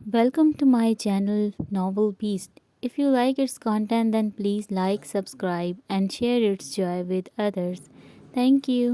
Welcome to my channel Novel Beast. If you like its content, then please like, subscribe, and share its joy with others. Thank you.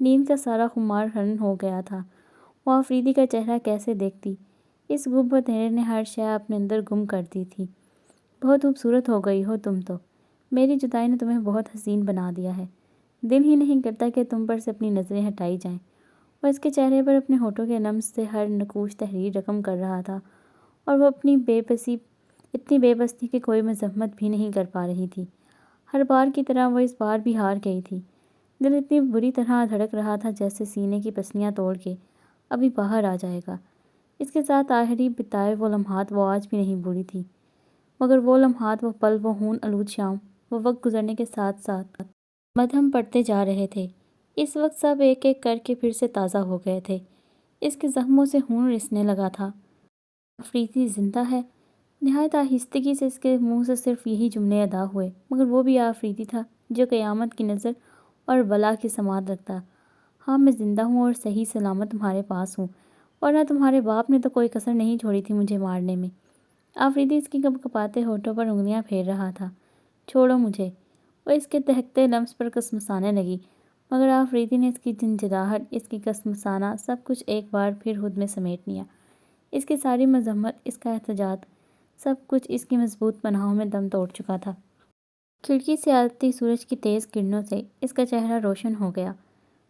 نیند کا سارا خمار ہرن ہو گیا تھا۔ وہ آفریدی کا چہرہ کیسے دیکھتی؟ اس گم اندھیرے نے ہر شے اپنے اندر گم کر دی تھی۔ بہت خوبصورت ہو گئی ہو تم تو۔ میری جدائی نے تمہیں بہت حسین بنا دیا ہے۔ دل ہی نہیں کرتا کہ تم پر سے اپنی نظریں ہٹائی جائیں۔ وہ اس کے چہرے پر اپنے ہونٹوں کے لمس سے ہر نقوش تحریر رقم کر رہا تھا، اور وہ اپنی اتنی بے بس تھی کہ کوئی مذمت بھی نہیں کر پا رہی تھی۔ ہر بار کی طرح وہ اس بار بھی ہار گئی تھی۔ دل اتنی بری طرح دھڑک رہا تھا جیسے سینے کی پسلیاں توڑ کے ابھی باہر آ جائے گا۔ اس کے ساتھ آخری بتائے وہ لمحات وہ آج بھی نہیں بھولی تھی، مگر وہ لمحات، وہ پل، وہ خون آلود شام، وہ وقت گزرنے کے ساتھ ساتھ مدھم پڑتے جا رہے تھے۔ اس وقت سب ایک ایک کر کے پھر سے تازہ ہو گئے تھے۔ اس کے زخموں سے خون رسنے لگا تھا۔ آفریدی زندہ ہے؟ نہایت آہستگی سے اس کے منہ سے صرف یہی جملے ادا ہوئے، مگر وہ بھی آفریدی تھا جو قیامت کی نظر اور بلا کی سماعت رکھتا۔ ہاں، میں زندہ ہوں اور صحیح سلامت تمہارے پاس ہوں، ورنہ تمہارے باپ نے تو کوئی کسر نہیں چھوڑی تھی مجھے مارنے میں۔ آفریدی اس کی کپ کپاتے ہونٹوں پر انگلیاں پھیر رہا تھا۔ چھوڑو مجھے۔ وہ اس کے دہکتے لمس پر کسمسانے لگی، مگر آفریدی نے اس کی جھنجھلاہٹ، اس کی کسمسانہ سب کچھ ایک بار پھر خود میں سمیٹ لیا۔ اس کی ساری مذمت، اس کا احتجاج، سب کچھ اس کی مضبوط پناہوں میں دم توڑ چکا تھا۔ کھڑکی سے آتی سورج کی تیز کرنوں سے اس کا چہرہ روشن ہو گیا۔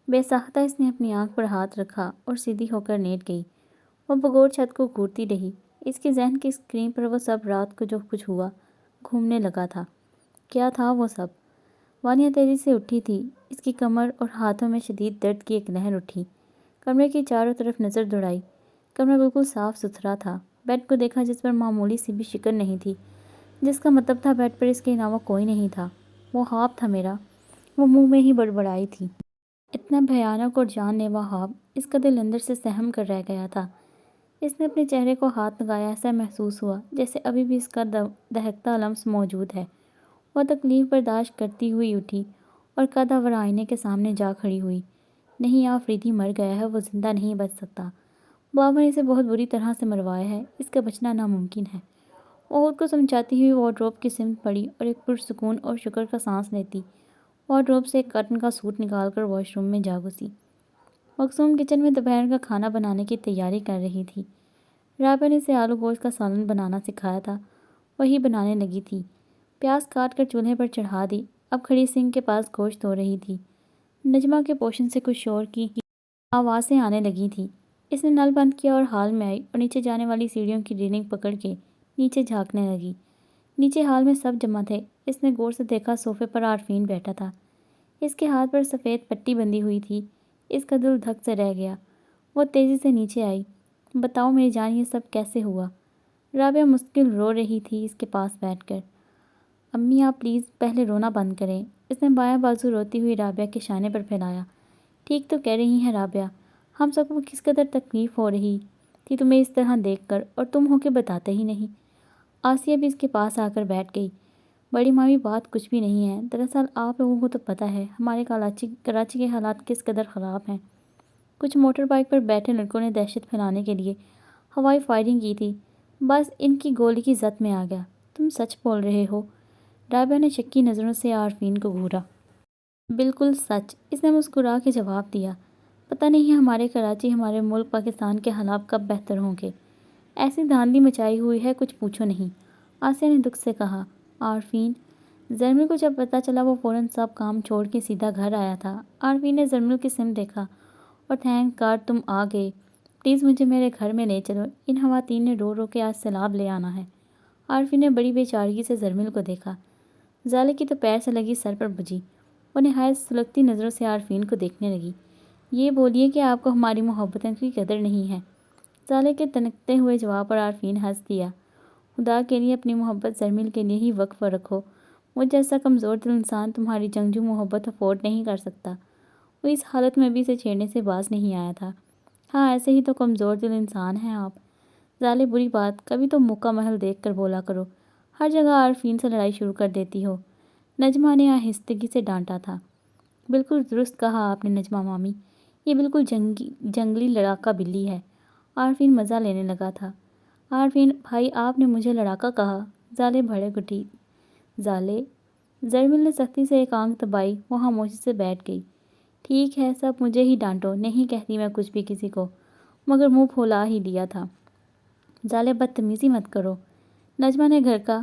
بے ساختہ اس نے اپنی آنکھ پر ہاتھ رکھا اور سیدھی ہو کر لیٹ گئی۔ وہ بغور چھت کو گھورتی رہی۔ اس کی ذہن کی اسکرین پر وہ سب رات کو جو کچھ ہوا گھومنے لگا تھا۔ کیا تھا وہ سب؟ وانیہ تیزی سے اٹھی تھی۔ اس کی کمر اور ہاتھوں میں شدید درد کی ایک لہر اٹھی۔ کمرے کی چاروں طرف نظر دوڑائی۔ کمرہ بالکل صاف ستھرا تھا۔ بیڈ کو دیکھا جس پر معمولی سی بھی شکن نہیں تھی، جس کا مطلب تھا بیڈ پر اس کے علاوہ کوئی نہیں تھا۔ وہ خواب تھا میرا، وہ منہ میں ہی بڑبڑائی تھی۔ اتنا بھیانک اور جان لیوا خواب، اس کا دل اندر سے سہم کر رہ گیا تھا۔ اس نے اپنے چہرے کو ہاتھ لگایا، ایسا محسوس ہوا جیسے ابھی بھی اس کا دہکتا لمس موجود ہے۔ وہ تکلیف برداشت کرتی ہوئی اٹھی اور قد آور آئینے کے سامنے جا کھڑی ہوئی۔ نہیں، آفریدی مر گیا ہے، وہ زندہ نہیں بچ سکتا۔ بابا نے اسے بہت بری طرح سے مروایا ہے، اس کا بچنا ناممکن ہے۔ وہ خود کو سمجھاتی ہوئی وارڈروب کی سمت بڑھی اور ایک پرسکون اور شکر کا سانس لیتی وارڈروب سے ایک کاٹن کا سوٹ نکال کر واش روم میں جا گھسی۔ مقصوم کچن میں دوپہر کا کھانا بنانے کی تیاری کر رہی تھی۔ رابعہ نے اسے آلو گوشت کا سالن بنانا سکھایا تھا، وہی بنانے لگی تھی۔ پیاز کاٹ کر چولہے پر چڑھا دی، اب کھڑی سنک کے پاس گوشت دھو رہی تھی۔ نجمہ کے پوشن سے کچھ شور کی آوازیں آنے لگی تھی۔ اس نے نل بند کیا اور ہال میں آئی اور نیچے جانے والی سیڑھیوں کی ریلنگ پکڑ کے نیچے جھانکنے لگی۔ نیچے ہال میں سب جمع تھے۔ اس نے غور سے دیکھا، صوفے پر عارفین بیٹھا تھا۔ اس کے ہاتھ پر سفید پٹی بندھی ہوئی تھی۔ اس کا دل دھک سے رہ گیا۔ وہ تیزی سے نیچے آئی۔ بتاؤ میری جان، یہ سب کیسے ہوا؟ رابعہ مستقل رو رہی تھی اس کے پاس بیٹھ کر۔ امی آپ پلیز پہلے رونا بند کریں۔ اس نے بایاں بازو روتی ہوئی رابعہ کے شانے پر پھیلایا۔ ٹھیک تو کہہ رہی ہیں رابعہ، ہم سب کو کس قدر تکلیف ہو رہی تھی تمہیں اس طرح دیکھ کر، اور تم ہو کے بتاتے ہی نہیں۔ آسیہ بھی اس کے پاس آ کر بیٹھ گئی۔ بڑی مامی بات کچھ بھی نہیں ہے، دراصل آپ لوگوں کو تو پتہ ہے ہمارے کراچی کے حالات کس قدر خراب ہیں۔ کچھ موٹر بائک پر بیٹھے لڑکوں نے دہشت پھیلانے کے لیے ہوائی فائرنگ کی تھی، بس ان کی گولی کی زد میں آ گیا۔ تم سچ بول رہے ہو؟ رابعہ نے شکی نظروں سے عارفین کو گھورا۔ بالکل سچ، اس نے مسکرا کے جواب دیا۔ پتہ نہیں ہمارے کراچی، ہمارے ملک پاکستان کے حالات کب بہتر ہوں گے۔ ایسی دھاندلی مچائی ہوئی ہے، کچھ پوچھو نہیں۔ آسیہ نے دکھ سے کہا۔ عارفین؟ زرمل کو جب پتہ چلا وہ فوراً سب کام چھوڑ کے سیدھا گھر آیا تھا۔ عارفین نے زرمل کی سمت دیکھا۔ اور تھینک گاڈ تم آ گئے، پلیز مجھے میرے گھر میں لے چلو، ان خواتین نے رو رو کے آج سیلاب لے آنا ہے۔ عارفین نے بڑی بے چارگی سے زرمل کو دیکھا۔ زالے کی تو پیر سے لگی سر پر بجھی۔ وہ نہایت سلگتی نظروں سے عارفین کو دیکھنے لگی۔ یہ بولیے کہ آپ کو ہماری محبتوں کی قدر نہیں ہے؟ زالے کے تنکتے ہوئے جواب پر عارفین ہنس دیا۔ خدا کے لیے اپنی محبت زرمل کے لیے ہی وقف رکھو، مجھ جیسا کمزور دل انسان تمہاری جنگجو محبت افورڈ نہیں کر سکتا۔ وہ اس حالت میں بھی اسے چھیڑنے سے باز نہیں آیا تھا۔ ہاں، ایسے ہی تو کمزور دل انسان ہیں آپ۔ زالے بری بات، کبھی تو موقع محل دیکھ کر بولا کرو، ہر جگہ عارفین سے لڑائی شروع کر دیتی ہو۔ نجمہ نے آہستگی سے ڈانٹا تھا۔ بالکل درست کہا آپ نے نجمہ مامی، یہ بالکل جنگلی لڑاکا بلی ہے۔ عارفین مزہ لینے لگا تھا۔ عارفین بھائی، آپ نے مجھے لڑاکا کہا؟ زالے بھڑک اٹھی۔ زالے؟ زرمل نے سختی سے ایک آنکھ دبائی، وہ خاموشی سے بیٹھ گئی۔ ٹھیک ہے، سب مجھے ہی ڈانٹو، نہیں کہتی میں کچھ بھی کسی کو، مگر منہ پھولا ہی لیا تھا۔ ظالے بدتمیزی مت کرو۔ نجمہ نے گھر کا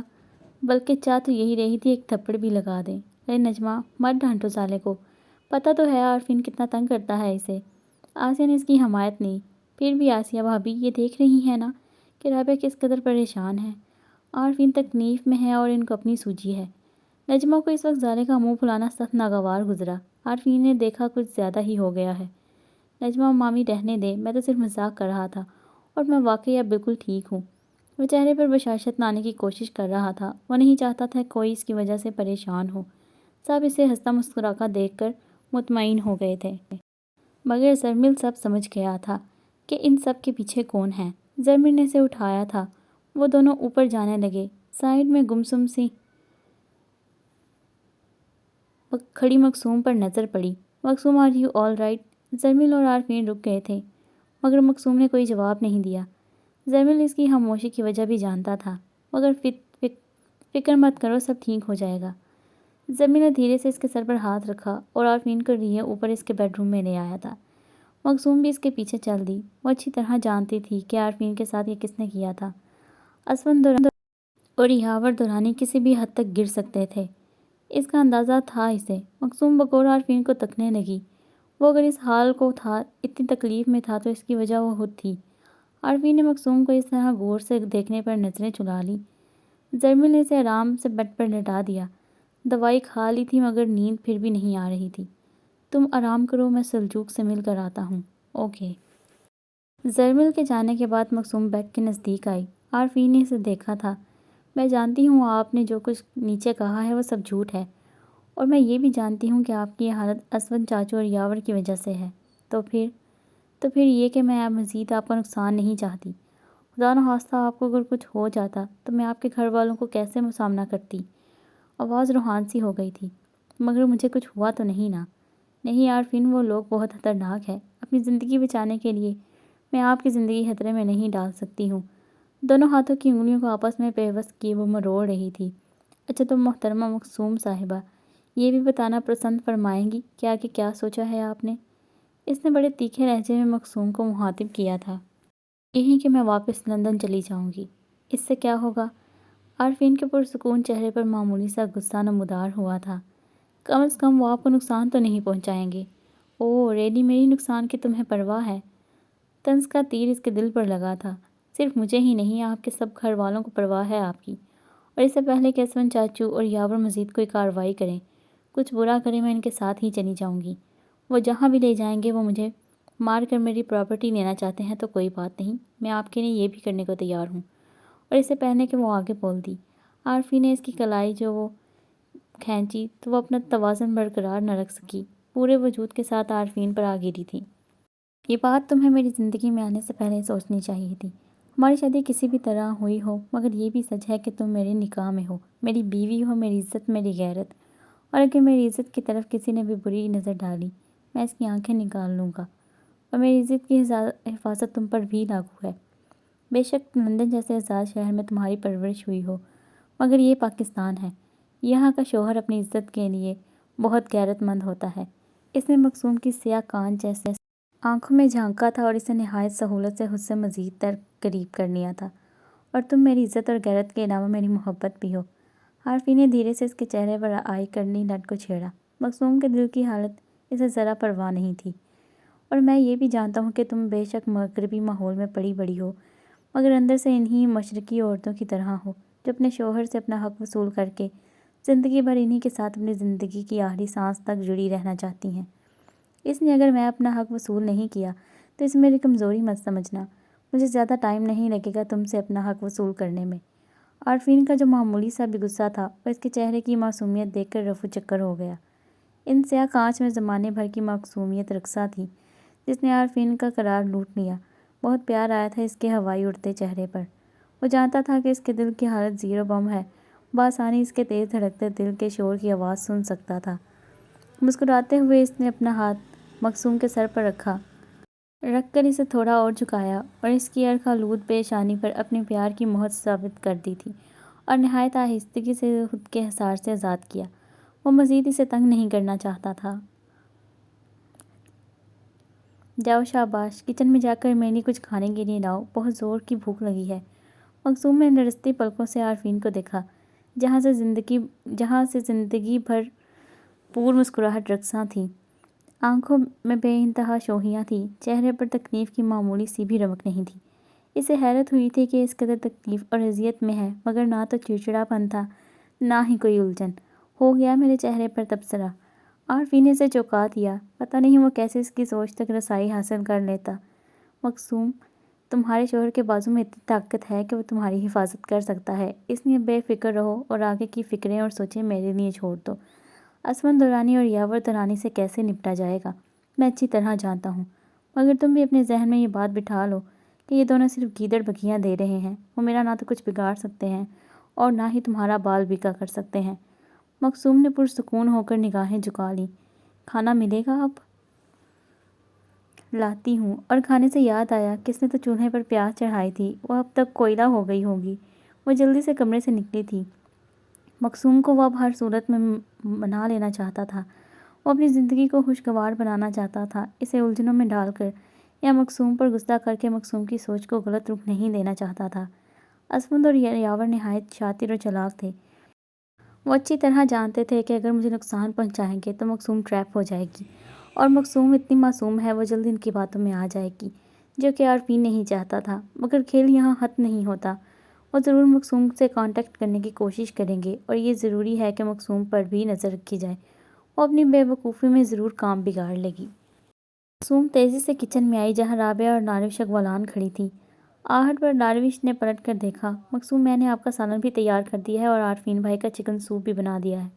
بلکہ چاہ تو یہی رہی تھی ایک تھپڑ بھی لگا دے۔ ارے نجمہ مت ڈانٹو ظالے کو، پتہ تو ہے عارفین کتنا تنگ کرتا ہے اسے۔ آسیہ نے اس کی حمایت نہیں۔ پھر بھی آسیہ بھابی یہ دیکھ رہی ہیں نا کہ رابعہ کس قدر پریشان ہے۔ عارفین تکلیف میں ہے اور ان کو اپنی سوجی ہے۔ نجمہ کو اس وقت ظالے کا منہ پھلانا سخت ناگوار گزرا۔ عارفین نے دیکھا کچھ زیادہ ہی ہو گیا ہے۔ نجمہ مامی رہنے دے، میں تو صرف مذاق کر رہا تھا اور میں واقعی اب بالکل ٹھیک ہوں۔ وہ چہرے پر بشاشت لانے کی کوشش کر رہا تھا۔ وہ نہیں چاہتا تھا کوئی اس کی وجہ سے پریشان ہو۔ سب اسے ہنستا مسکراتا دیکھ کر مطمئن ہو گئے تھے، مگر زرمل سب سمجھ گیا تھا کہ ان سب کے پیچھے کون ہے۔ زرمل نے اسے اٹھایا تھا۔ وہ دونوں اوپر جانے لگے۔ سائڈ میں گمسم سی کھڑی مقصوم پر نظر پڑی۔ مقصوم آر یو آل رائٹ؟ زرمل اور عارفین رک گئے تھے، مگر مقصوم نے کوئی جواب نہیں دیا۔ زرمل اس کی خاموشی کی وجہ بھی جانتا تھا، مگر فکر مت کرو، سب ٹھیک ہو جائے گا۔ زرمل نے دھیرے سے اس کے سر پر ہاتھ رکھا اور عارفین کو لیے اوپر اس کے بیڈ روم میں لے آیا تھا۔ مقصوم بھی اس کے پیچھے چل دی۔ وہ اچھی طرح جانتی تھی کہ عارفین کے ساتھ یہ کس نے کیا تھا۔ اسون اور یاور دورانی کسی بھی حد تک گر سکتے تھے، اس کا اندازہ تھا اسے۔ مقصوم بغور عارفین کو تکنے لگی۔ وہ اگر اس حال کو تھا، اتنی تکلیف میں تھا، تو اس کی وجہ وہ خود تھی۔ عارفین نے مقصوم کو اس طرح غور سے دیکھنے پر نظریں چلا لی۔ زرمل نے اسے آرام سے بیڈ پر لٹا دیا۔ دوائی کھا لی تھی مگر نیند پھر بھی نہیں آ رہی تھی۔ تم آرام کرو، میں سلجوق سے مل کر آتا ہوں۔ اوکے۔ زرمل کے جانے کے بعد مقصوم بیڈ کے نزدیک آئی۔ عارفین نے اسے دیکھا تھا۔ میں جانتی ہوں آپ نے جو کچھ نیچے کہا ہے وہ سب جھوٹ ہے، اور میں یہ بھی جانتی ہوں کہ آپ کی یہ حالت اسون چاچو اور یاور کی وجہ سے ہے۔ تو پھر یہ کہ میں مزید آپ کا نقصان نہیں چاہتی۔ خدا نخواستہ آپ کو اگر کچھ ہو جاتا تو میں آپ کے گھر والوں کو کیسے سامنا کرتی؟ آواز روحان سی ہو گئی تھی۔ مگر مجھے کچھ ہوا تو نہیں نا؟ نہیں عارفین، وہ لوگ بہت خطرناک ہے۔ اپنی زندگی بچانے کے لیے میں آپ کی زندگی خطرے میں نہیں ڈال سکتی ہوں۔ دونوں ہاتھوں کی انگلیوں کو آپس میں پیوست کیے وہ مروڑ رہی تھی۔ اچھا تم محترمہ مقصوم صاحبہ یہ بھی بتانا پسند فرمائیں گی کہ آگے کیا سوچا ہے آپ نے؟ اس نے بڑے تیکھے لہجے میں مقصوم کو مخاطب کیا تھا۔ یہی کہ میں واپس لندن چلی جاؤں گی۔ اس سے کیا ہوگا؟ عارفین کے پرسکون چہرے پر معمولی سا غصہ نمودار ہوا تھا۔ کم از کم وہ آپ کو نقصان تو نہیں پہنچائیں گے۔ اوہ ریڈی، میری نقصان کی تمہیں پرواہ ہے؟ طنز کا تیر اس کے دل پر لگا تھا۔ صرف مجھے ہی نہیں، آپ کے سب گھر والوں کو پرواہ ہے آپ کی۔ اور اس سے پہلے کہ اسون چاچو اور یاور مزید کوئی کارروائی کریں، کچھ برا کریں، میں ان کے ساتھ ہی چلی جاؤں گی۔ وہ جہاں بھی لے جائیں گے، وہ مجھے مار کر میری پراپرٹی لینا چاہتے ہیں تو کوئی بات نہیں، میں آپ کے لیے یہ بھی کرنے کو تیار ہوں۔ اور اس سے پہلے کہ وہ آگے بول دی، عارفین نے اس کی کلائی جو وہ کھینچی تو وہ اپنا توازن برقرار نہ رکھ سکی، پورے وجود کے ساتھ عارفین پر آ گری تھی۔ یہ بات تمہیں میری زندگی میں آنے سے پہلے سوچنی چاہیے تھی۔ ہماری شادی کسی بھی طرح ہوئی ہو، مگر یہ بھی سچ ہے کہ تم میرے نکاح میں ہو، میری بیوی ہو، میری عزت، میری غیرت۔ اور اگر میری عزت کی طرف کسی نے بھی بری نظر ڈالی، میں اس کی آنکھیں نکال لوں گا۔ اور میری عزت کی حفاظت تم پر بھی لاگو ہے۔ بے شک لندن جیسے آزاد شہر میں تمہاری پرورش ہوئی ہو، مگر یہ پاکستان ہے، یہاں کا شوہر اپنی عزت کے لیے بہت غیرت مند ہوتا ہے۔ اس نے مقصوم کی سیاہ کان جیسے آنکھوں میں جھانکا تھا اور اسے نہایت سہولت سے خود سے مزید تر قریب کر لیا تھا۔ اور تم میری عزت اور غیرت کے علاوہ میری محبت بھی ہو۔ عارفین نے دھیرے سے اس کے چہرے پر آئی کرنی لٹ کو چھیڑا۔ مقصوم کے دل کی حالت اسے ذرا پرواہ نہیں تھی۔ اور میں یہ بھی جانتا ہوں کہ تم بے شک مغربی ماحول میں پلی بڑی ہو، مگر اندر سے انہی مشرقی عورتوں کی طرح ہو جو اپنے شوہر سے اپنا حق وصول کر کے زندگی بھر انہی کے ساتھ اپنی زندگی کی آخری سانس تک جڑی رہنا چاہتی ہیں۔ اس لیے اگر میں اپنا حق وصول نہیں کیا تو اسے میری کمزوری مت سمجھنا۔ مجھے زیادہ ٹائم نہیں لگے گا تم سے اپنا حق وصول کرنے میں۔ عارفین کا جو معمولی سا بھی غصہ تھا وہ اس کے چہرے کی معصومیت دیکھ کر رفو چکر ہو گیا۔ ان سیاہ کانچ میں زمانے بھر کی معصومیت رقصہ تھی جس نے عارفین کا قرار لوٹ لیا۔ بہت پیار آیا تھا اس کے ہوائی اڑتے چہرے پر۔ وہ جانتا تھا کہ اس کے دل کی حالت زیرو بم ہے، بآسانی اس کے تیز دھڑکتے دل کے شور کی آواز سن سکتا تھا۔ مسکراتے ہوئے اس نے اپنا ہاتھ مقصوم کے سر پر رکھ کر اسے تھوڑا اور جھکایا اور اس کی عرق آلود پیشانی پر اپنے پیار کی مہر ثابت کر دی تھی اور نہایت آہستگی سے خود کے حصار سے آزاد کیا۔ وہ مزید اسے تنگ نہیں کرنا چاہتا تھا۔ جاؤ شاباش، کچن میں جا کر میرے لیے کچھ کھانے کے لیے لاؤ، بہت زور کی بھوک لگی ہے۔ مکسوم نے لرزتی پلکوں سے عارفین کو دیکھا، جہاں سے زندگی بھر پور مسکراہٹ رقصاں تھی۔ آنکھوں میں بے انتہا شوخیاں تھیں، چہرے پر تکلیف کی معمولی سی بھی رمق نہیں تھی۔ اسے حیرت ہوئی تھی کہ اس قدر تکلیف اور اذیت میں ہے، مگر نہ تو چڑچڑا پن تھا، نہ ہی کوئی الجھن۔ ہو گیا میرے چہرے پر تبصرہ۔ عارفین نے اسے چونکا دیا، پتہ نہیں وہ کیسے اس کی سوچ تک رسائی حاصل کر لیتا۔ مکسوم، تمہارے شوہر کے بازو میں اتنی طاقت ہے کہ وہ تمہاری حفاظت کر سکتا ہے، اس لیے بے فکر رہو اور آگے کی فکریں اور سوچیں میرے لیے چھوڑ دو۔ اسمن درانی اور یاور درانی سے کیسے نپٹا جائے گا میں اچھی طرح جانتا ہوں، مگر تم بھی اپنے ذہن میں یہ بات بٹھا لو کہ یہ دونوں صرف گیدڑ بکیاں دے رہے ہیں، وہ میرا نہ تو کچھ بگاڑ سکتے ہیں اور نہ ہی تمہارا بال بیکا کر سکتے ہیں۔ مکسوم نے پرسکون ہو کر نگاہیں جھکا لیں۔ کھانا ملے گا اب؟ لاتی ہوں، اور کھانے سے یاد آیا، کس نے تو چولہے پر پیاز چڑھائی تھی، وہ اب تک کوئلہ ہو گئی ہوگی۔ وہ جلدی سے کمرے سے نکلی تھی۔ مکسوم کو وہ اب ہر صورت میں منا لینا چاہتا تھا، وہ اپنی زندگی کو خوشگوار بنانا چاہتا تھا، اسے الجھنوں میں ڈال کر یا مکسوم پر غصہ کر کے مکسوم کی سوچ کو غلط رخ نہیں دینا چاہتا تھا۔ اسمند اور یاور نہایت شاطر اور چالاک تھے۔ وہ اچھی طرح جانتے تھے کہ اگر مجھے نقصان پہنچائیں گے تو مکسوم ٹریپ ہو جائے گی، اور مکسوم اتنی معصوم ہے، وہ جلد ان کی باتوں میں آ جائے گی، جو کہ عارفین نہیں چاہتا تھا۔ مگر کھیل یہاں ختم نہیں ہوتا، وہ ضرور مکسوم سے کانٹیکٹ کرنے کی کوشش کریں گے، اور یہ ضروری ہے کہ مکسوم پر بھی نظر رکھی جائے، وہ اپنی بے وقوفی میں ضرور کام بگاڑ لے گی۔ مکسوم تیزی سے کچن میں آئی جہاں رابعہ اور داروش اقبالان کھڑی تھیں۔ آہٹ پر داروش نے پلٹ کر دیکھا، مکسوم، میں نے آپ کا سالن بھی تیار کر دیا ہے اور عارفین بھائی کا چکن سوپ بھی بنا دیا ہے۔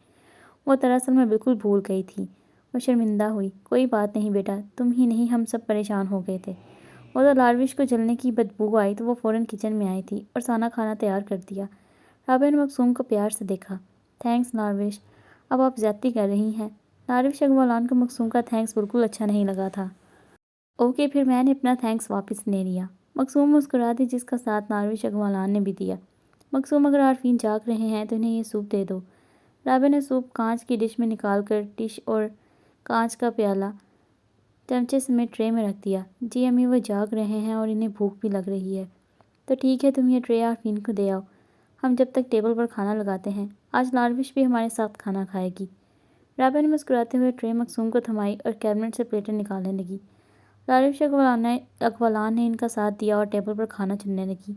وہ دراصل میں بالکل بھول گئی تھی۔ وہ شرمندہ ہوئی۔ کوئی بات نہیں بیٹا، تم ہی نہیں ہم سب پریشان ہو گئے تھے۔ وہ تو داروش کو جلنے کی بدبو آئی تو وہ فوراً کچن میں آئی تھی اور سانا کھانا تیار کر دیا۔ رابعہ نے مکسوم کو پیار سے دیکھا۔ تھینکس داروش، اب آپ زیادتی کر رہی ہیں۔ داروش اقبالان کو مکسوم کا تھینکس بالکل اچھا نہیں لگا تھا۔ اوکے، پھر میں نے اپنا تھینکس واپس لے لیا۔ مکسوم مسکرا دی، جس کا ساتھ داروش اقبالان نے بھی دیا۔ مکسوم، اگر عارفین جاگ رہے ہیں تو انہیں یہ سوپ دے دو۔ رابعہ نے سوپ کانچ کی ڈش میں نکال کر ڈش اور کانچ کا پیالہ چمچے سمیت ٹرے میں رکھ دیا۔ جی امی، وہ جاگ رہے ہیں اور انہیں بھوک بھی لگ رہی ہے۔ تو ٹھیک ہے، تم یہ ٹرے عارفین کو دے آؤ، ہم جب تک ٹیبل پر کھانا لگاتے ہیں۔ آج داروش بھی ہمارے ساتھ کھانا کھائے گی۔ رابعہ نے مسکراتے ہوئے ٹرے مکسوم کو تھمائی اور کیبنٹ سے پلیٹیں نکالنے لگی۔ داروش اقبالان نے ان کا ساتھ دیا اور ٹیبل پر کھانا چننے لگی۔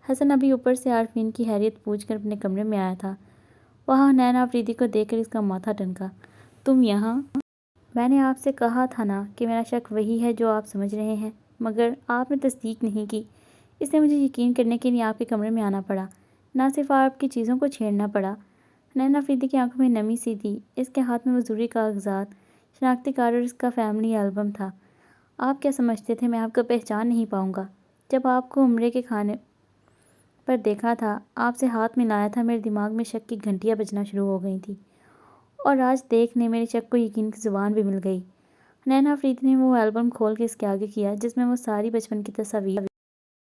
حسن ابھی اوپر سے عارفین کی خیریت پوچھ کر اپنے کمرے میں آیا تھا۔ وہاں حنین آفریدی کو دیکھ کر اس کا ماتھا ٹھنکا۔ تم یہاں؟ میں نے آپ سے کہا تھا نا کہ میرا شک وہی ہے جو آپ سمجھ رہے ہیں، مگر آپ نے تصدیق نہیں کی، اس لیے مجھے یقین کرنے کے لیے آپ کے کمرے میں آنا پڑا، نہ صرف آپ کی چیزوں کو چھیڑنا پڑا۔ حنین آفریدی کی آنکھوں میں نمی سی تھی، اس کے ہاتھ میں وہ ضروری کاغذات، شناختی کارڈ اور اس کا فیملی البم تھا۔ آپ کیا سمجھتے تھے میں آپ کو پہچان نہیں پاؤں گا؟ جب آپ کو عمرے کے کھانے پر دیکھا تھا، آپ سے ہاتھ ملایا تھا، میرے دماغ میں شک کی گھنٹیاں بجنا شروع ہو گئی تھیں، اور آج دیکھنے میرے شک کو یقین کی زبان بھی مل گئی۔ حنین آفریدی نے وہ البم کھول کے اس کے آگے کیا جس میں وہ ساری بچپن کی تصاویر۔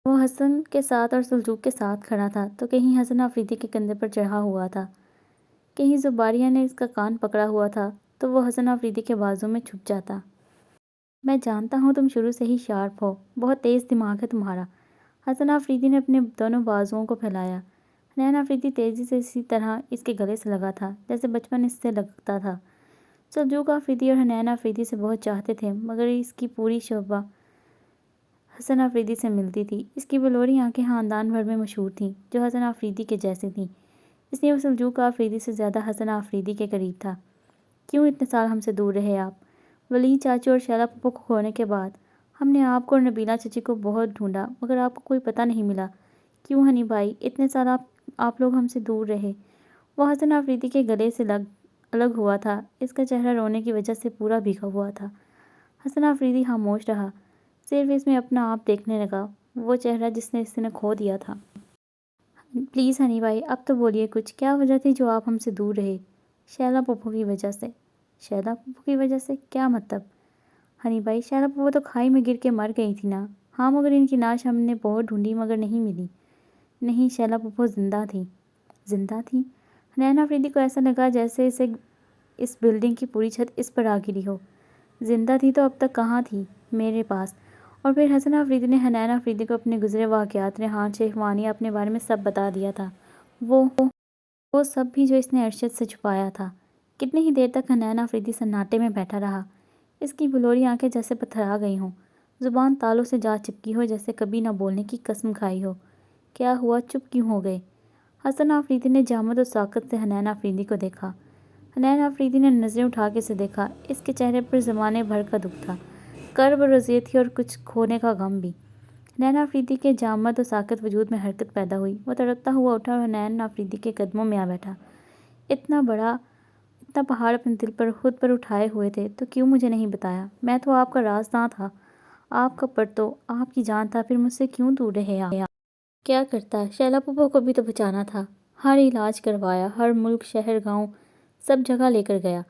وہ حسن کے ساتھ اور سلجوق کے ساتھ کھڑا تھا تو کہیں حسن آفریدی کے کندھے پر چڑھا ہوا تھا، کہیں زباریہ نے اس کا کان پکڑا ہوا تھا تو وہ حسن آفریدی کے بازو میں چھپ جاتا۔ میں جانتا ہوں تم شروع سے ہی شارپ ہو، بہت تیز دماغ ہے تمہارا۔ حسن آفریدی نے اپنے دونوں بازوؤں کو پھیلایا۔ حنین آفریدی تیزی سے اسی طرح اس کے گلے سے لگا تھا جیسے بچپن اس سے لگتا تھا۔ سلجوق آفریدی اور حنین آفریدی سے بہت چاہتے تھے، مگر اس کی پوری شبہ حسن آفریدی سے ملتی تھی۔ اس کی بلوری آنکھیں خاندان بھر میں مشہور تھیں جو حسن آفریدی کے جیسے تھیں، اس لیے وہ سلجوق آفریدی سے زیادہ حسن آفریدی کے قریب تھا۔ کیوں اتنے سال ہم سے دور رہے آپ؟ ولید چاچو اور شیلا پھپھو کو کھونے کے بعد ہم نے آپ کو اور نبیلہ چچی کو بہت ڈھونڈا، مگر آپ کو کوئی پتہ نہیں ملا۔ کیوں ہنی بھائی، اتنے سال آپ لوگ ہم سے دور رہے؟ وہ حسن آفریدی کے گلے سے الگ ہوا تھا، اس کا چہرہ رونے کی وجہ سے پورا بھیگا ہوا تھا۔ حسن آفریدی خاموش رہا، صرف اس میں اپنا آپ دیکھنے لگا، وہ چہرہ جس نے اس نے کھو دیا تھا۔ پلیز ہنی بھائی، اب تو بولیے کچھ، کیا وجہ تھی جو آپ ہم سے دور رہے؟ شیلا پھپھو کی وجہ سے۔ شیلا پھپھو کی وجہ سے؟ کیا مطلب؟ ہنی بھائی، شیلا پھپھو تو کھائی میں گر کے مر گئی تھی نا۔ ہاں، مگر ان کی لاش ہم نے بہت ڈھونڈی مگر نہیں ملی۔ نہیں، شیلا پھپھو زندہ تھیں۔ زندہ تھیں؟ حنین آفریدی کو ایسا لگا جیسے اس بلڈنگ کی پوری چھت اس پر آ گری ہو۔ زندہ تھی تو اب تک کہاں تھی؟ میرے پاس۔ اور پھر حسن آفریدی نے حنین آفریدی کو اپنے گزرے واقعات، ریحان شیخ، وانیہ اپنے بارے میں سب بتا دیا تھا، وہ سب بھی جو اس نے ارشد سے چھپایا تھا۔ کتنی ہی دیر تک حنین آفریدی سناٹے میں بیٹھا رہا، اس کی بلوری آنکھیں جیسے پتھرا گئی ہوں، زبان تالوں سے جا چپکی ہو، جیسے کبھی نہ بولنے کی قسم کھائی ہو۔ کیا ہوا، چپ کیوں ہو گئے؟ حسن آفریدی نے جامد و ساکت سے حنین آفریدی کو دیکھا۔ حنین آفریدی نے نظریں اٹھا کے اسے دیکھا۔ اس کے چہرے پر زمانے بھر کا دکھ تھا، کرب اور اذیت تھی اور کچھ کھونے کا غم بھی۔ حنین آفریدی کے جامد و ساکت وجود میں حرکت پیدا ہوئی، وہ تڑپتا ہوا اٹھا اور حنین آفریدی کے قدموں میں آ بیٹھا۔ اتنا پہاڑ اپنے دل پر خود پر اٹھائے ہوئے تھے تو کیوں مجھے نہیں بتایا؟ میں تو آپ کا رازداں تھا، آپ کا پرتو، آپ کی جان تھا، پھر مجھ سے کیوں دور رہے آپ؟ کیا کرتا؟ شیلا پھوپھو کو بھی تو بچانا تھا۔ ہر علاج کروایا، ہر ملک، شہر، گاؤں، سب جگہ لے کر گیا،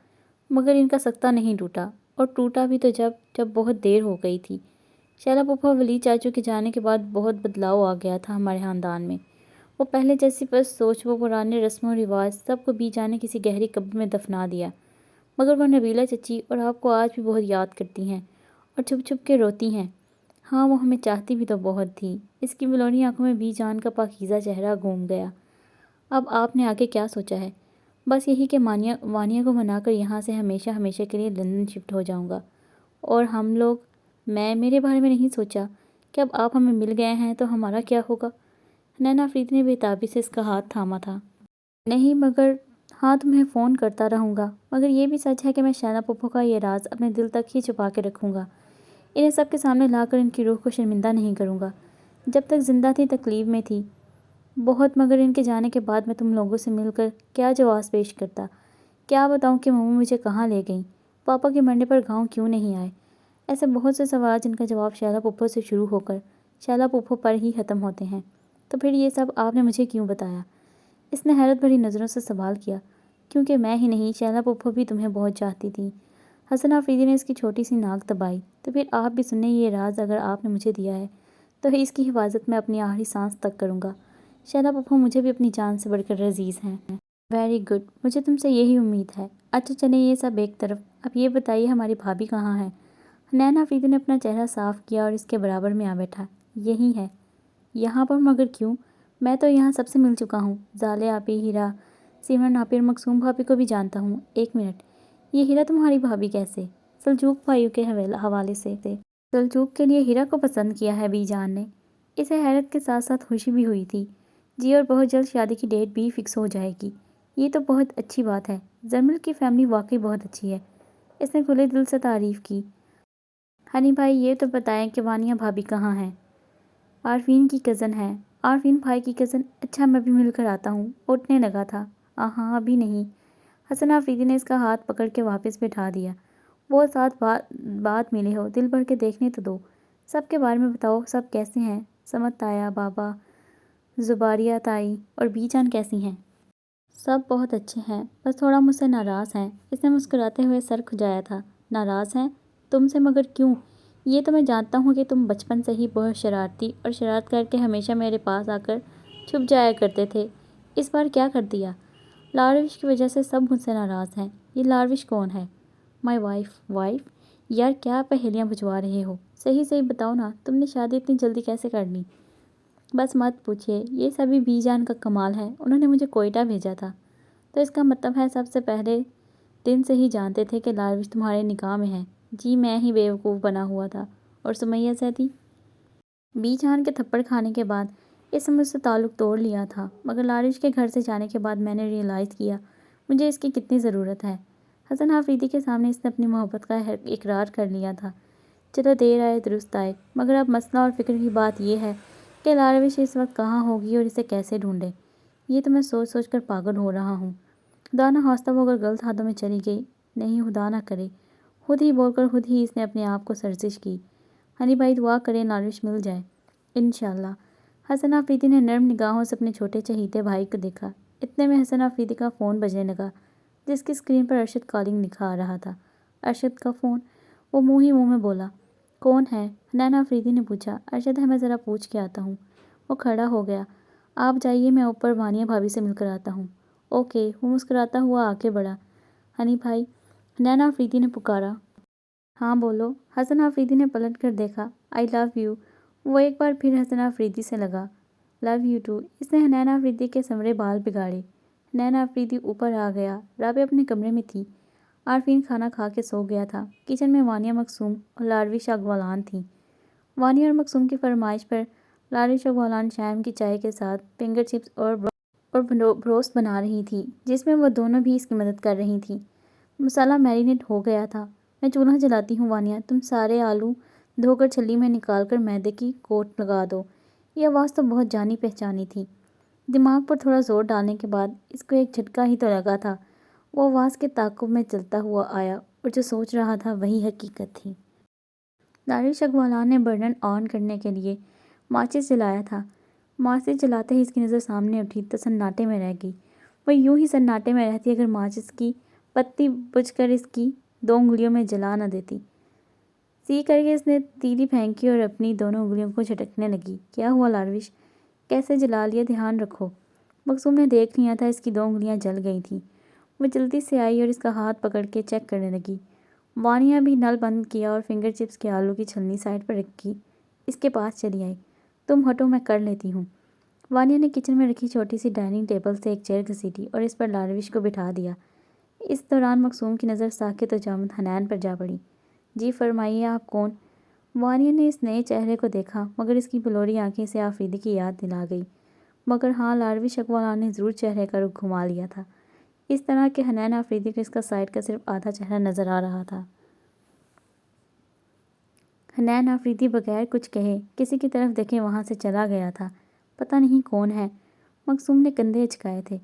مگر ان کا سکتہ نہیں ٹوٹا، اور ٹوٹا بھی تو جب بہت دیر ہو گئی تھی۔ شیلا پھوپھو، ولید چاچو کے جانے کے بعد بہت بدلاؤ آ گیا تھا ہمارے خاندان میں۔ وہ پہلے جیسی بس سوچ، وہ پرانے رسم و رواج، سب کو بھی جانے کسی گہری قبر میں دفنا دیا، مگر وہ نبیلہ چچی اور آپ کو آج بھی بہت یاد کرتی ہیں اور چھپ چھپ کے روتی ہیں۔ ہاں، وہ ہمیں چاہتی بھی تو بہت تھی۔ اس کی بلونی آنکھوں میں بی جان کا پاکیزہ چہرہ گھوم گیا۔ اب آپ نے آگے کیا سوچا ہے؟ بس یہی کہ وانیہ کو منا کر یہاں سے ہمیشہ ہمیشہ کے لیے لندن شفٹ ہو جاؤں گا، اور ہم لوگ، میرے بارے میں نہیں سوچا کہ اب آپ ہمیں مل گئے ہیں تو ہمارا کیا ہوگا؟ حنین آفریدی نے بے تابی سے اس کا ہاتھ تھاما تھا۔ نہیں، مگر ہاں، تمہیں فون کرتا رہوں گا، مگر یہ بھی سچ ہے کہ میں شیلا پھوپھو کا یہ راز اپنے دل تک ہی چھپا کے رکھوں گا، انہیں سب کے سامنے لا کر ان کی روح کو شرمندہ نہیں کروں گا۔ جب تک زندہ تھی تکلیف میں تھی بہت، مگر ان کے جانے کے بعد میں تم لوگوں سے مل کر کیا جواز پیش کرتا؟ کیا بتاؤں کہ مما مجھے کہاں لے گئیں؟ پاپا کے مرنے پر گاؤں کیوں نہیں آئے؟ ایسے بہت سے سوالات جن کا جواب شیلا پھوپھو سے شروع ہو کر شیلا پھوپھو پر ہی ختم ہوتے ہیں۔ تو پھر یہ سب آپ نے مجھے کیوں بتایا؟ اس نے حیرت بھری نظروں سے سوال کیا۔ کیونکہ میں ہی نہیں، شیلا پھوپھو بھی تمہیں بہت چاہتی تھی۔ حسن آفریدی نے اس کی چھوٹی سی ناک دبائی۔ تو پھر آپ بھی سنیں یہ راز، اگر آپ نے مجھے دیا ہے تو اس کی حفاظت میں اپنی آخری سانس تک کروں گا۔ شیلا پھوپھو مجھے بھی اپنی جان سے بڑھ کر عزیز ہیں۔ ویری گڈ، مجھے تم سے یہی امید ہے۔ اچھا چلیں یہ سب ایک طرف، اب یہ بتائیے ہماری بھابھی کہاں ہے؟ حنین آفریدی نے اپنا چہرہ صاف کیا اور اس کے برابر میں آ بیٹھا۔ یہی ہے۔ یہاں پر؟ مگر کیوں؟ میں تو یہاں سب سے مل چکا ہوں، زالے آپی، ہیرا، سمرن آپی اور مقصوم بھابھی کو بھی جانتا ہوں۔ ایک منٹ، یہ ہیرا تمہاری بھابھی کیسے؟ سلجوق بھائیوں کے حوالے سے۔ سلجوق کے لیے ہیرا کو پسند کیا ہے بی جان نے؟ اسے حیرت کے ساتھ ساتھ خوشی بھی ہوئی تھی۔ جی، اور بہت جلد شادی کی ڈیٹ بھی فکس ہو جائے گی۔ یہ تو بہت اچھی بات ہے، زرمل کی فیملی واقعی بہت اچھی ہے، اس نے کھلے دل سے تعریف کی۔ ہنی بھائی، یہ تو بتائیں کہ وانیہ بھابھی کہاں ہیں؟ عارفین کی کزن ہے۔ عارفین بھائی کی کزن؟ اچھا، میں بھی مل کر آتا ہوں۔ اٹھنے لگا تھا۔ ہاں، ابھی نہیں۔ حسن آفریدی نے اس کا ہاتھ پکڑ کے واپس بٹھا دیا۔ بہت ساتھ بعد ملے ہو، دل بھر کے دیکھنے تو دو۔ سب کے بارے میں بتاؤ، سب کیسے ہیں؟ سمت تایا، بابا، زباریہ تائی اور بی جان کیسی ہیں؟ سب بہت اچھے ہیں، بس تھوڑا مجھ سے ناراض ہیں۔ اس نے مسکراتے ہوئے سر کھجایا تھا۔ ناراض ہیں؟ تم سے؟ مگر کیوں؟ یہ تو میں جانتا ہوں کہ تم بچپن سے ہی بہت شرارتی اور شرارت کر کے ہمیشہ میرے پاس آ کر چھپ جایا کرتے تھے۔ اس بار کیا کر دیا؟ لاروش کی وجہ سے سب مجھ سے ناراض ہیں۔ یہ لاروش کون ہے؟ My wife? یار کیا پہیلیاں بجھوا رہے ہو؟ صحیح بتاؤ نا، تم نے شادی اتنی جلدی کیسے کر لی؟ بس مت پوچھیے، یہ سبھی بی جان کا کمال ہے، انہوں نے مجھے کوئٹہ بھیجا تھا۔ تو اس کا مطلب ہے سب سے پہلے دن سے ہی جانتے تھے کہ لاروش تمہارے نکاح میں ہے؟ جی، میں ہی بیوقوف بنا ہوا تھا۔ اور سمیہ زیدی؟ بی جان کے تھپڑ کھانے کے بعد اس نے مجھ سے تعلق توڑ لیا تھا، مگر لاروش کے گھر سے جانے کے بعد میں نے ریئلائز کیا مجھے اس کی کتنی ضرورت ہے۔ حسن آفریدی کے سامنے اس نے اپنی محبت کا اقرار کر لیا تھا۔ چلو، دیر آئے درست آئے، مگر اب مسئلہ اور فکر کی بات یہ ہے کہ لاروش اس وقت کہاں ہوگی اور اسے کیسے ڈھونڈے۔ یہ تو میں سوچ کر پاگل ہو رہا ہوں۔ خدا نہ خواستہ وہ اگر غلط ہاتھوں میں چلی گئی، نہیں خدا نہ کرے، خود ہی بول کر خود ہی اس نے اپنے آپ کو سرزش کی۔ ہنی بھائی دعا کریں لاروش مل جائے۔ انشاءاللہ۔ حسن آفریدی نے نرم نگاہوں سے اپنے چھوٹے چہیتے بھائی کو دیکھا۔ اتنے میں حسن آفریدی کا فون بجنے لگا، جس کی اسکرین پر ارشد کالنگ لکھا آ رہا تھا۔ ارشد کا فون؟ وہ منہ ہی منہ میں بولا۔ کون ہے؟ حنین آفریدی نے پوچھا۔ ارشد ہے، میں ذرا پوچھ کے آتا ہوں۔ وہ کھڑا ہو گیا۔ آپ جائیے، میں اوپر وانیہ بھابھی سے مل کر آتا ہوں۔ اوکے۔ وہ مسکراتا ہوا آگے بڑھا۔ ہنی بھائی، حنین آفریدی نے پکارا۔ ہاں بولو۔ حسن آفریدی نے پلٹ کر دیکھا۔ آئی لو یو۔ وہ ایک بار پھر حسن آفریدی سے لگا۔ Love you to. اس نے حنین آفریدی کے سنورے بال بگاڑے۔ حنین آفریدی اوپر آ گیا۔ رابعہ اپنے کمرے میں تھی۔ عارفین کھانا کھا کے سو گیا تھا۔ کچن میں وانیہ مقصوم اور لارویش اغوالان تھیں۔ وانیہ اور مقصوم کی فرمائش پر لارویش اغوالان شام کی چائے کے ساتھ فنگر چپس اور بروسٹ بنا رہی تھی، جس میں وہ دونوں بھی اس کی مدد کر رہی تھیں۔ مسالہ میرینیٹ ہو گیا تھا۔ میں چولہا جلاتی ہوں وانیہ، تم سارے آلو دھو کر چھلنی میں نکال کر میدے کی کوٹ لگا دو۔ یہ آواز تو بہت جانی پہچانی تھی۔ دماغ پر تھوڑا زور ڈالنے کے بعد اس کو ایک جھٹکا ہی تو لگا تھا۔ وہ آواز کے تعاقب میں چلتا ہوا آیا اور جو سوچ رہا تھا وہی حقیقت تھی۔ لارویش اغوالان نے برنر آن کرنے کے لیے ماچس جلایا تھا۔ ماچس جلاتے ہی اس کی نظر سامنے اٹھی تو سناٹے میں رہ گئی۔ وہ یوں ہی سناٹے میں رہتی اگر ماچس کی پتی بجھ کر اس کی 2 انگلیوں میں جلا نہ دیتی۔ سی کر کے اس نے تیلی پھینکی اور اپنی دونوں انگلیوں کو جھٹکنے لگی۔ کیا ہوا لارویش؟ کیسے جلا لیا؟ دھیان رکھو۔ مقصوم نے دیکھ لیا تھا اس کی 2 انگلیاں جل گئی تھیں۔ وہ جلدی سے آئی اور اس کا ہاتھ پکڑ کے چیک کرنے لگی۔ وانیہ بھی نل بند کیا اور فنگر چپس کے آلو کی چھلنی سائڈ پر رکھی اس کے پاس چلی آئی۔ تم ہٹو، میں کر لیتی ہوں۔ وانیہ نے کچن میں رکھی چھوٹی سی ڈائننگ ٹیبل سے ایک چیئر گھسیٹی اور اس پر لارویش کو بٹھا دیا۔ اس دوران مقصوم کی نظر ساکت و جامد حنین پر جا پڑی۔ جی فرمائیے، آپ کون؟ وانیہ نے اس نئے چہرے کو دیکھا مگر اس کی بلوری آنکھیں اسے آفریدی کی یاد دلا گئی۔ مگر ہاں، لارویش اغوالان نے ضرور چہرے کا رخ گھما لیا تھا، اس طرح کہ حنین آفریدی کو اس کا سائڈ کا صرف آدھا چہرہ نظر آ رہا تھا۔ حنین آفریدی بغیر کچھ کہے کسی کی طرف دیکھے وہاں سے چلا گیا تھا۔ پتہ نہیں کون ہے؟ مقصوم نے کندھے اچکائے تھے۔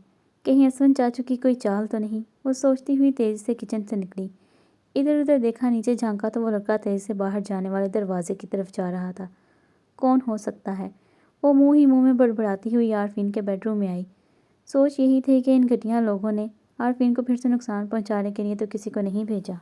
کہیں اسون چاچو کی کوئی چال تو نہیں؟ وہ سوچتی ہوئی تیزی سے کچن سے نکلی۔ ادھر ادھر دیکھا، نیچے جھانکا تو وہ لڑکا تیزی سے باہر جانے والے دروازے کی طرف جا رہا تھا۔ کون ہو سکتا ہے؟ وہ منہ ہی منہ میں بڑبڑاتی ہوئی عارفین کے بیڈ روم میں آئی۔ سوچ یہی تھی کہ ان گھٹیا لوگوں نے عارفین کو پھر سے نقصان پہنچانے کے لیے تو کسی کو نہیں بھیجا۔